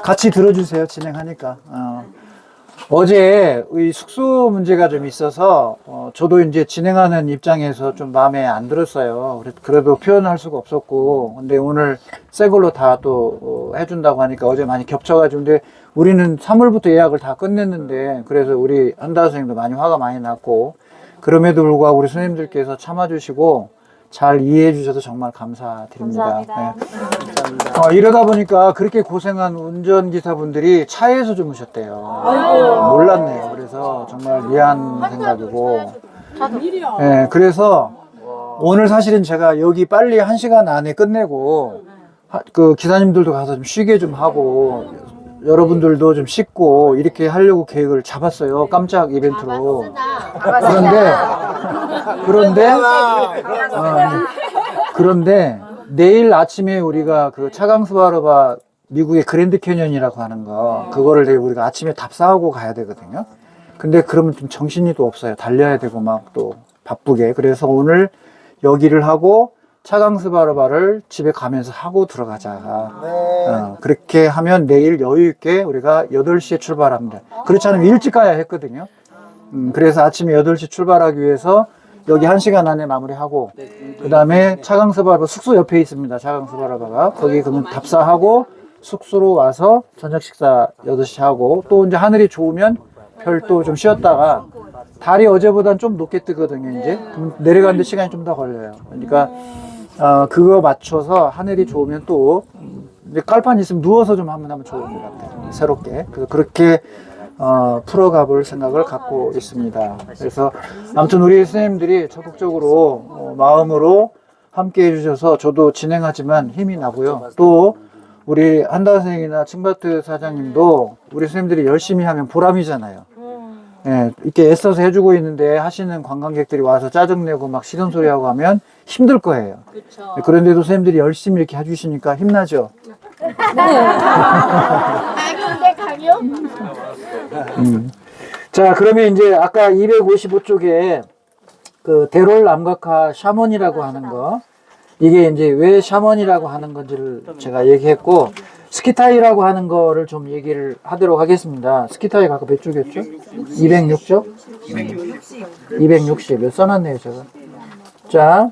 같이 들어주세요. 진행하니까. 어제 이 숙소 문제가 좀 있어서 저도 이제 진행하는 입장에서 좀 마음에 안 들었어요. 그래도 표현할 수가 없었고, 근데 오늘 새 걸로 다 또 해준다고 하니까 어제 많이 겹쳐가지고, 근데 우리는 3월부터 예약을 다 끝냈는데, 그래서 우리 한다 선생님도 많이 화가 많이 났고, 그럼에도 불구하고 우리 선생님들께서 참아주시고 잘 이해해 주셔서 정말 감사드립니다. 감사합니다. 네. 이러다 보니까 그렇게 고생한 운전기사분들이 차에서 주무셨대요. 몰랐네요. 그래서 정말 미안 생각이고. 네, 그래서 오늘 사실은 제가 여기 빨리 1시간 안에 끝내고 그 기사님들도 가서 좀 쉬게 좀 하고 여러분들도 좀 씻고 이렇게 하려고 계획을 잡았어요. 깜짝 이벤트로. 그런데 내일 아침에 우리가 그 차강스바르바 미국의 그랜드 캐년이라고 하는 거 그거를 내일 우리가 아침에 답사하고 가야 되거든요. 근데 그러면 좀 정신이 또 없어요. 달려야 되고 막 또 바쁘게. 그래서 오늘 여기를 하고 차강스바르바를 집에 가면서 하고 들어가자. 그렇게 하면 내일 여유있게 우리가 8시에 출발합니다. 그렇지 않으면 일찍 가야 했거든요. 그래서 아침에 8시 출발하기 위해서 여기 1시간 안에 마무리하고, 그 다음에 차강스바르바 숙소 옆에 있습니다. 차강스바르바가. 거기 그러면 답사하고 숙소로 와서 저녁 식사 8시 하고, 또 이제 하늘이 좋으면 별도 좀 쉬었다가, 달이 어제보단 좀 높게 뜨거든요, 이제. 그럼 내려가는데 시간이 좀 더 걸려요. 그러니까, 그거 맞춰서 하늘이 좋으면 또, 이제 깔판 있으면 누워서 좀 하면 좋을 것 같아요. 새롭게. 그래서 그렇게, 풀어가 볼 생각을 갖고 있습니다. 그래서 아무튼 우리 선생님들이 적극적으로, 마음으로 함께 해주셔서 저도 진행하지만 힘이 나고요. 또, 우리 한다 선생님이나 칭바트 사장님도 우리 선생님들이 열심히 하면 보람이잖아요. 예, 이렇게 애써서 해주고 있는데 하시는 관광객들이 와서 짜증내고 막 시름소리하고 하면 힘들 거예요. 그쵸. 그런데도 선생님들이 열심히 이렇게 해주시니까 힘나죠? 근데 가요? 자, 그러면 이제 아까 255쪽에 그 대롤 암각화 샤먼이라고 하는 거, 이게 이제 왜 샤먼이라고 하는 건지를 제가 얘기했고, 스키타이라고 하는 거를 좀 얘기를 하도록 하겠습니다. 스키타이가 아까 몇 쪽이었죠? 206쪽? 260. 몇 써놨네요, 제가. 자,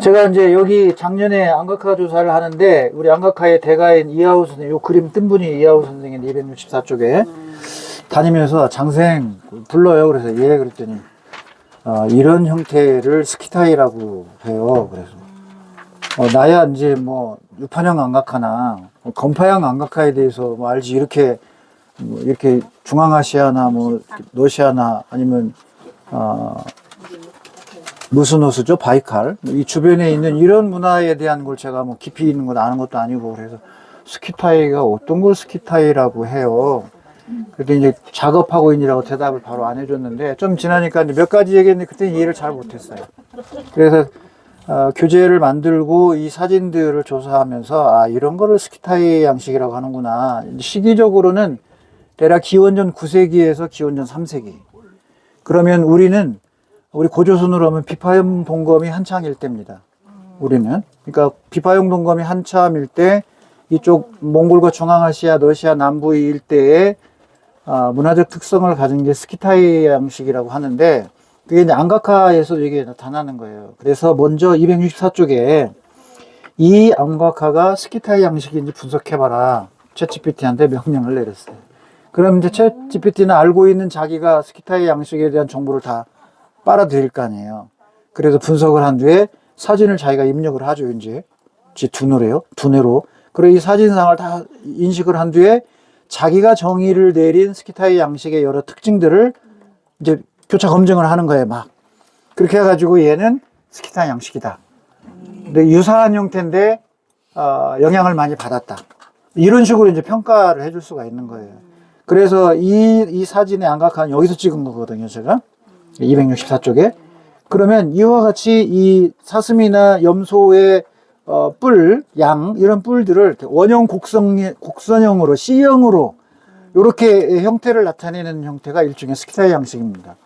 제가 이제 여기 작년에 안각화 조사를 하는데, 우리 안각화의 대가인 이하우 선생님, 요 그림 뜬 분이 이하우 선생님 264쪽에 다니면서 장생 불러요. 그래서 예, 그랬더니, 이런 형태를 스키타이라고 해요. 그래서. 나야 이제 뭐 유판형 안각화나 건파형 안각화에 대해서 뭐 알지. 이렇게 중앙아시아나 뭐 러시아나 아니면 무슨 호수죠? 바이칼. 이 주변에 있는 이런 문화에 대한 걸 제가 뭐 깊이 있는 건 아는 것도 아니고, 그래서 스키타이가 어떤 걸 스키타이라고 해요. 그때 이제 작업하고 있니라고 대답을 바로 안 해줬는데, 좀 지나니까 이제 몇 가지 얘기했는데 그때 이해를 잘 못했어요. 그래서 교재를 만들고 이 사진들을 조사하면서 이런 거를 스키타이 양식이라고 하는구나. 시기적으로는 대략 기원전 9세기에서 기원전 3세기. 그러면 우리 고조선으로 하면 비파용 동검이 한창일 때입니다. 우리는. 그러니까 비파용 동검이 한참일 때 이쪽 몽골과 중앙아시아, 러시아 남부 일대에 문화적 특성을 가진 게 스키타이 양식이라고 하는데, 그게 이제 안각화에서 이게 나타나는 거예요. 그래서 먼저 264쪽에 이 안각화가 스키타이 양식인지 분석해봐라. 챗GPT한테 명령을 내렸어요. 그럼 이제 챗GPT는 알고 있는 자기가 스키타이 양식에 대한 정보를 다 빨아들일 거 아니에요. 그래서 분석을 한 뒤에 사진을 자기가 입력을 하죠, 이제. 두뇌로. 그리고 이 사진상을 다 인식을 한 뒤에 자기가 정의를 내린 스키타이 양식의 여러 특징들을 이제 교차 검증을 하는 거예요, 막. 그렇게 해가지고 얘는 스키타이 양식이다. 근데 유사한 형태인데, 영향을 많이 받았다. 이런 식으로 이제 평가를 해줄 수가 있는 거예요. 그래서 이 사진의 안각화는 여기서 찍은 거거든요, 제가. 264쪽에. 그러면 이와 같이 이 사슴이나 염소의 이런 뿔들을 이렇게 원형 곡선형으로, C형으로, 이렇게 형태를 나타내는 형태가 일종의 스키타이 양식입니다.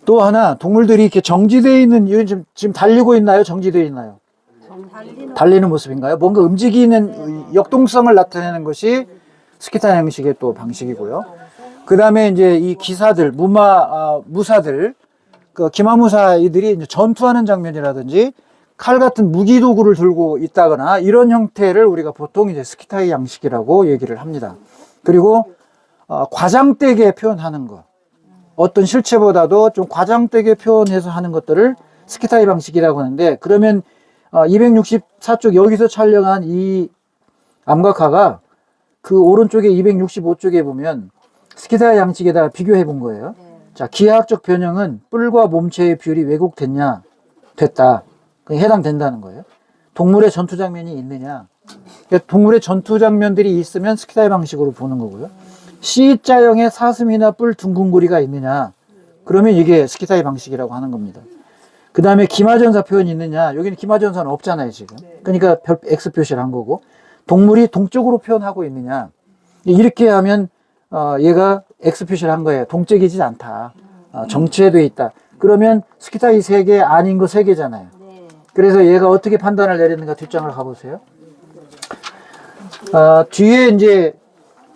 또 하나, 동물들이 이렇게 정지되어 있는, 이건 지금 달리고 있나요? 정지되어 있나요? 달리는 모습인가요? 뭔가 움직이는 역동성을 나타내는 것이 스키타이 형식의 또 방식이고요. 그 다음에 이제 이 기사들, 무사들, 그 기마무사 이들이 이제 전투하는 장면이라든지 칼 같은 무기 도구를 들고 있다거나 이런 형태를 우리가 보통 이제 스키타이 양식이라고 얘기를 합니다. 그리고 과장되게 표현하는 것, 어떤 실체보다도 좀 과장되게 표현해서 하는 것들을 스키타이 방식이라고 하는데, 그러면 264쪽 여기서 촬영한 이 암각화가 그 오른쪽에 265쪽에 보면 스키타이 양식에다가 비교해 본 거예요. 자, 기하학적 변형은 뿔과 몸체의 비율이 왜곡됐냐? 됐다. 그게 해당된다는 거예요. 동물의 전투 장면이 있느냐? 그러니까 동물의 전투 장면들이 있으면 스키타이 방식으로 보는 거고요. C자형의 사슴이나 뿔 둥근고리가 있느냐? 그러면 이게 스키타이 방식이라고 하는 겁니다. 그 다음에 기마전사 표현이 있느냐? 여기는 기마전사는 없잖아요, 지금. 그러니까 별 X 표시를 한 거고. 동물이 동적으로 표현하고 있느냐? 이렇게 하면 얘가 X 표시를 한 거예요. 동적이지 않다. 정체돼 있다. 그러면 스키타이 3개 아닌 거 3개잖아요. 그래서 얘가 어떻게 판단을 내리는가 뒷장을 가보세요. 뒤에 이제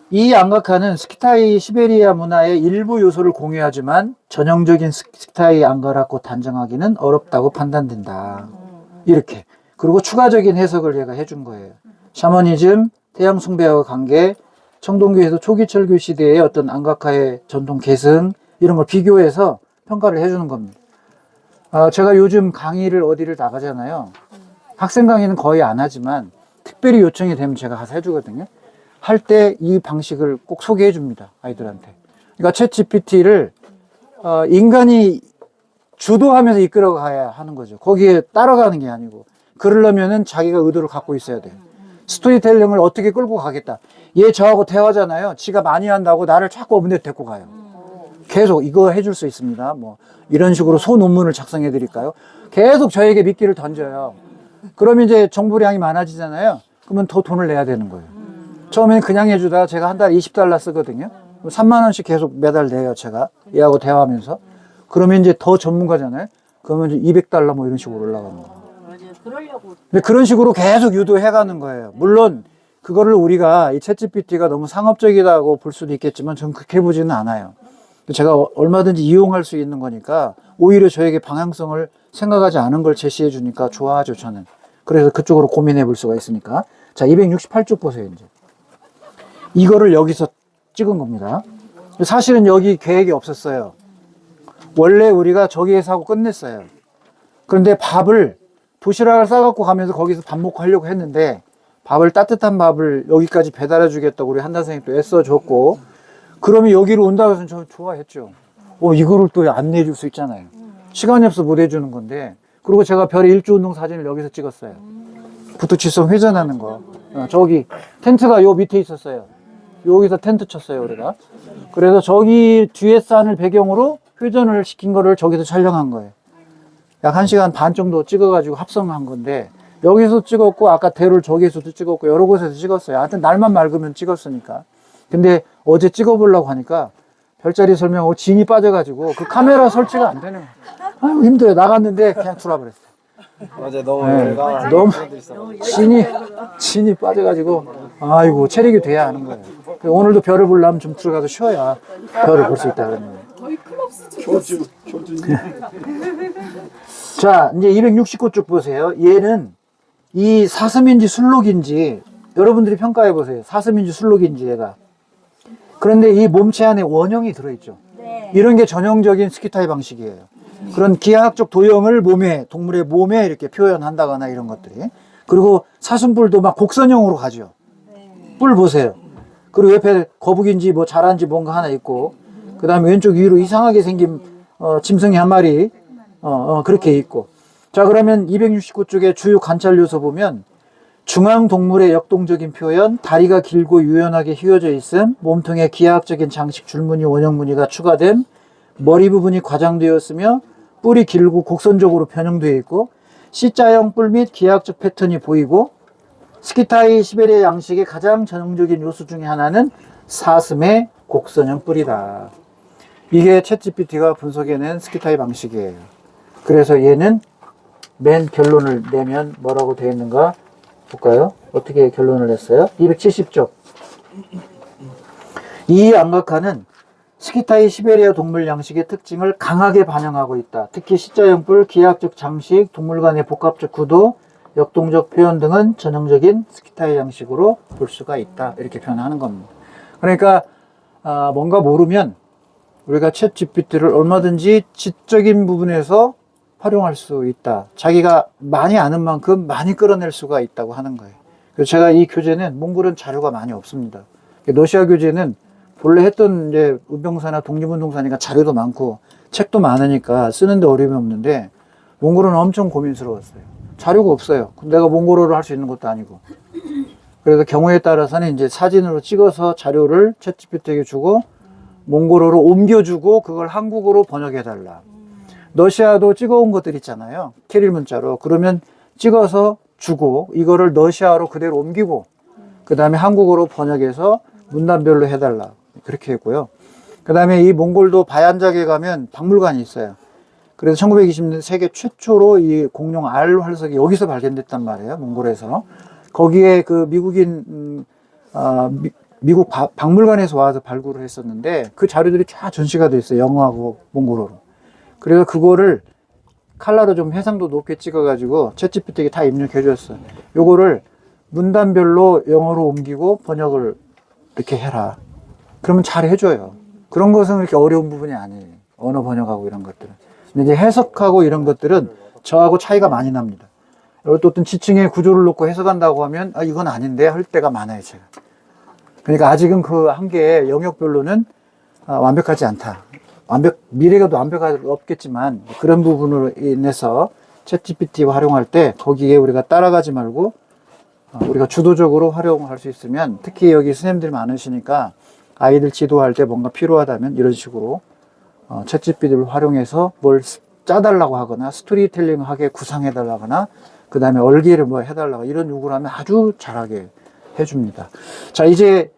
이 암각화는 스키타이 시베리아 문화의 일부 요소를 공유하지만 전형적인 스키타이 암각화라고 단정하기는 어렵다고 판단된다. 이렇게. 그리고 추가적인 해석을 얘가 해준 거예요. 샤머니즘, 태양 숭배와 관계, 청동교에서 초기 철교 시대의 어떤 암각화의 전통 계승 이런 걸 비교해서 평가를 해주는 겁니다. 제가 요즘 강의를 어디를 나가잖아요. 학생 강의는 거의 안 하지만 특별히 요청이 되면 제가 가서 해주거든요. 할 때 이 방식을 꼭 소개해 줍니다, 아이들한테. 그러니까 챗 GPT를 인간이 주도하면서 이끌어 가야 하는 거죠. 거기에 따라가는 게 아니고. 그러려면은 자기가 의도를 갖고 있어야 돼요. 스토리텔링을 어떻게 끌고 가겠다. 얘 저하고 대화잖아요. 지가 많이 한다고 나를 자꾸 어머니 데리고 가요. 계속 이거 해줄 수 있습니다. 뭐 이런 식으로 소논문을 작성해 드릴까요? 계속 저에게 미끼를 던져요. 그러면 이제 정보량이 많아지잖아요. 그러면 더 돈을 내야 되는 거예요. 처음에는 그냥 해주다가 제가 한 달에 $20 쓰거든요. 3만 원씩 계속 매달 내요, 제가. 얘하고 대화하면서. 그러면 이제 더 전문가잖아요. 그러면 이제 $200 뭐 이런 식으로 올라가는 거예요. 근데 그런 식으로 계속 유도해 가는 거예요. 물론 그거를 우리가 이 챗GPT가 너무 상업적이라고 볼 수도 있겠지만 전 그렇게 보지는 않아요. 제가 얼마든지 이용할 수 있는 거니까 오히려 저에게 방향성을 생각하지 않은 걸 제시해 주니까 좋아하죠, 저는. 그래서 그쪽으로 고민해 볼 수가 있으니까. 자, 268쪽 보세요, 이제. 이거를 여기서 찍은 겁니다. 사실은 여기 계획이 없었어요. 원래 우리가 저기에서 하고 끝냈어요. 그런데 밥을, 도시락을 싸갖고 가면서 거기서 밥 먹고 하려고 했는데, 밥을, 따뜻한 밥을 여기까지 배달해 주겠다고 우리 한다 선생님 또 애써줬고, 그러면 여기로 온다고 해서 저 좋아했죠. 이거를 또 안내해 줄 수 있잖아요. 시간이 없어 못 해주는 건데. 그리고 제가 별의 일주운동 사진을 여기서 찍었어요. 부투치성 회전하는 거. 저기 텐트가 요 밑에 있었어요. 여기서 텐트 쳤어요, 우리가. 그래서 저기 뒤에 산을 배경으로 회전을 시킨 거를 저기서 촬영한 거예요. 약 1시간 반 정도 찍어가지고 합성한 건데, 여기서 찍었고, 아까 대를 저기서도 찍었고, 여러 곳에서 찍었어요. 하여튼 날만 맑으면 찍었으니까. 근데 어제 찍어보려고 하니까 별자리 설명하고 진이 빠져가지고 그 카메라 설치가 안 되는 거예요. 아유, 힘들어요. 나갔는데 그냥 들어와버렸어요. 어제 너무 너무 진이 빠져가지고, 아이고, 체력이 돼야 하는 거예요. 오늘도 별을 보려면 좀 들어가서 쉬어야 별을 볼 수 있다 그러는 거예요. 교주. 자, 이제 269쪽 보세요. 얘는 이 사슴인지 술록인지 여러분들이 평가해 보세요. 사슴인지 술록인지 얘가. 그런데 이 몸체 안에 원형이 들어있죠. 이런 게 전형적인 스키타이 방식이에요. 그런 기하학적 도형을 동물의 몸에 이렇게 표현한다거나 이런 것들이. 그리고 사슴뿔도 막 곡선형으로 가죠. 뿔 보세요. 그리고 옆에 거북인지 뭐 자라인지 뭔가 하나 있고, 그 다음에 왼쪽 위로 이상하게 생긴 짐승이 한 마리 그렇게 있고. 자, 그러면 269쪽에 주요 관찰 요소 보면 중앙 동물의 역동적인 표현, 다리가 길고 유연하게 휘어져 있음, 몸통에 기하학적인 장식 줄무늬 원형 무늬가 추가됨, 머리 부분이 과장되었으며 뿔이 길고 곡선적으로 변형되어 있고, C자형 뿔 및 기하학적 패턴이 보이고, 스키타이 시베리아 양식의 가장 전형적인 요소 중에 하나는 사슴의 곡선형 뿔이다. 이게 챗GPT가 분석해낸 스키타이 방식이에요. 그래서 얘는 맨 결론을 내면 뭐라고 되어 있는가 볼까요? 어떻게 결론을 냈어요? 270쪽. 이 암각화는 스키타이 시베리아 동물 양식의 특징을 강하게 반영하고 있다. 특히 시자형뿔, 기하학적 장식, 동물 간의 복합적 구도, 역동적 표현 등은 전형적인 스키타이 양식으로 볼 수가 있다. 이렇게 표현하는 겁니다. 그러니까 뭔가 모르면 우리가 챗 GPT를 얼마든지 지적인 부분에서 활용할 수 있다. 자기가 많이 아는 만큼 많이 끌어낼 수가 있다고 하는 거예요. 그래서 제가 이 교재는 몽골은 자료가 많이 없습니다. 러시아 교재는 본래 했던 이제 은병사나 독립운동사니까 자료도 많고 책도 많으니까 쓰는데 어려움이 없는데 몽골은 엄청 고민스러웠어요. 자료가 없어요. 내가 몽골어를 할 수 있는 것도 아니고. 그래서 경우에 따라서는 이제 사진으로 찍어서 자료를 챗GPT에게 주고 몽골어로 옮겨주고 그걸 한국어로 번역해달라. 러시아도 찍어온 것들 있잖아요. 키릴 문자로. 그러면 찍어서 주고 이거를 러시아로 그대로 옮기고 그 다음에 한국어로 번역해서 문단별로 해달라. 그렇게 했고요. 그 다음에 이 몽골도 바얀작에 가면 박물관이 있어요. 그래서 1920년 세계 최초로 이 공룡 알 활석이 여기서 발견됐단 말이에요. 몽골에서. 거기에 그 미국인, 미국 박물관에서 와서 발굴을 했었는데 그 자료들이 쫙 전시가 돼 있어요. 영어하고 몽골어로. 그래서 그거를 칼라로 좀 해상도 높게 찍어가지고 챗GPT에게 다 입력해 줬어요. 요거를 문단별로 영어로 옮기고 번역을 이렇게 해라. 그러면 잘 해줘요. 그런 것은 그렇게 어려운 부분이 아니에요. 언어 번역하고 이런 것들은. 근데 이제 해석하고 이런 것들은 저하고 차이가 많이 납니다. 또 어떤 지층의 구조를 놓고 해석한다고 하면 이건 아닌데 할 때가 많아요, 제가. 그러니까 아직은 그 한계의 영역별로는 완벽하지 않다. 미래가 완벽할 수 없겠지만 그런 부분으로 인해서 챗GPT 활용할 때 거기에 우리가 따라가지 말고 우리가 주도적으로 활용할 수 있으면 특히 여기 선생님들이 많으시니까 아이들 지도할 때 뭔가 필요하다면 이런 식으로 챗GPT를 활용해서 뭘 짜달라고 하거나 스토리텔링하게 구상해달라거나 그 다음에 얼기를 뭐 해달라고 이런 요구를 하면 아주 잘하게 해줍니다. 자, 이제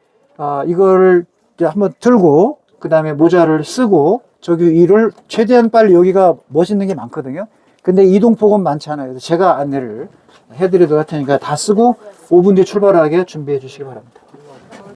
이거를 이제 한번 들고 그 다음에 모자를 쓰고 저기 이를 최대한 빨리 여기가 멋있는 게 많거든요. 근데 이동폭은 많지 않아요. 그래서 제가 안내를 해드리도록 할 테니까 다 쓰고 5분 뒤에 출발하게 준비해 주시기 바랍니다.